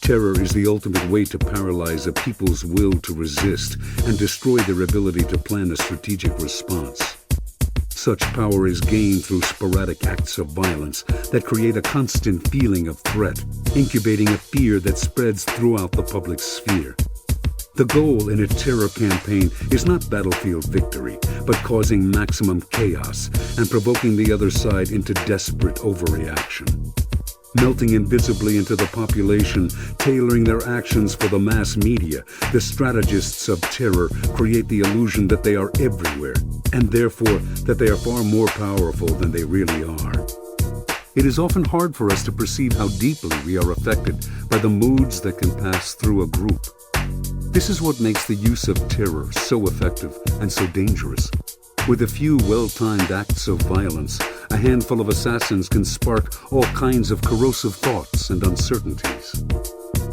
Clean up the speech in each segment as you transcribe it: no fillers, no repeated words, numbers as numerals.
Terror is the ultimate way to paralyze a people's will to resist and destroy their ability to plan a strategic response. Such power is gained through sporadic acts of violence that create a constant feeling of threat, incubating a fear that spreads throughout the public sphere. The goal in a terror campaign is not battlefield victory, but causing maximum chaos and provoking the other side into desperate overreaction. Melting invisibly into the population, tailoring their actions for the mass media, the strategists of terror create the illusion that they are everywhere, and therefore that they are far more powerful than they really are. It is often hard for us to perceive how deeply we are affected by the moods that can pass through a group. This is what makes the use of terror so effective and so dangerous. With a few well-timed acts of violence, a handful of assassins can spark all kinds of corrosive thoughts and uncertainties.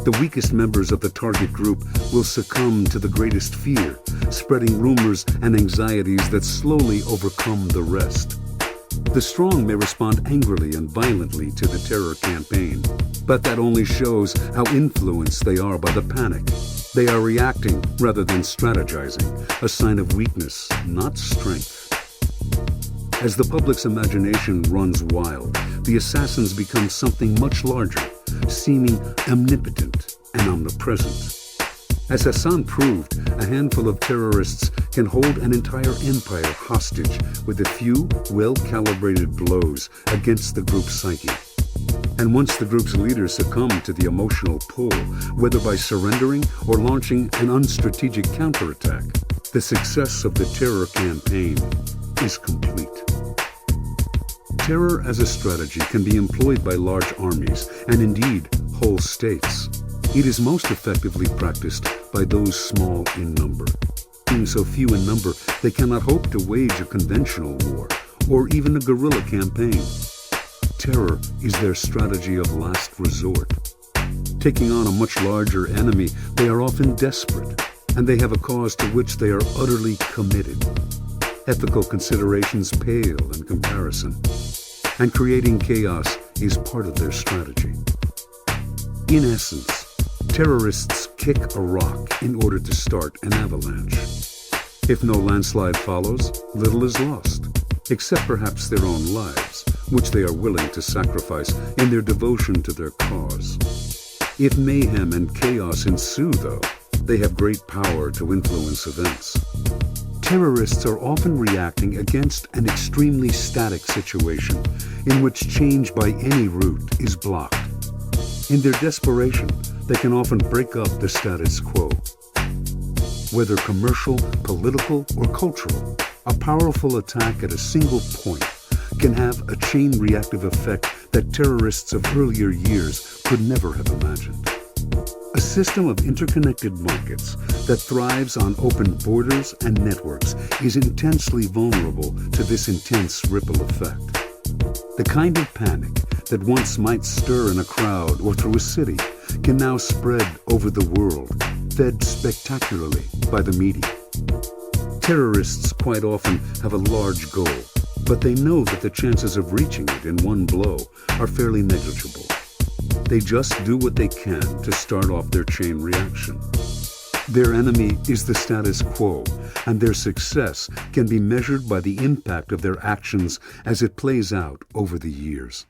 The weakest members of the target group will succumb to the greatest fear, spreading rumors and anxieties that slowly overcome the rest. The strong may respond angrily and violently to the terror campaign, but that only shows how influenced they are by the panic. They are reacting rather than strategizing, a sign of weakness, not strength. As the public's imagination runs wild, the assassins become something much larger, seeming omnipotent and omnipresent. As Hassan proved, a handful of terrorists can hold an entire empire hostage with a few well-calibrated blows against the group's psyche. And once the group's leaders succumb to the emotional pull, whether by surrendering or launching an unstrategic counterattack, the success of the terror campaign is complete. Terror as a strategy can be employed by large armies and indeed whole states. It is most effectively practiced by those small in number. Being so few in number, they cannot hope to wage a conventional war or even a guerrilla campaign. Terror is their strategy of last resort. Taking on a much larger enemy, they are often desperate, and they have a cause to which they are utterly committed. Ethical considerations pale in comparison, and creating chaos is part of their strategy. In essence, terrorists kick a rock in order to start an avalanche. If no landslide follows, little is lost, except perhaps their own lives, which they are willing to sacrifice in their devotion to their cause. If mayhem and chaos ensue, though, they have great power to influence events. Terrorists are often reacting against an extremely static situation in which change by any route is blocked. In their desperation, they can often break up the status quo. Whether commercial, political, or cultural, a powerful attack at a single point can have a chain reactive effect that terrorists of earlier years could never have imagined. A system of interconnected markets that thrives on open borders and networks is intensely vulnerable to this intense ripple effect. The kind of panic that once might stir in a crowd or through a city can now spread over the world, fed spectacularly by the media. Terrorists quite often have a large goal, but they know that the chances of reaching it in one blow are fairly negligible. They just do what they can to start off their chain reaction. Their enemy is the status quo, and their success can be measured by the impact of their actions as it plays out over the years.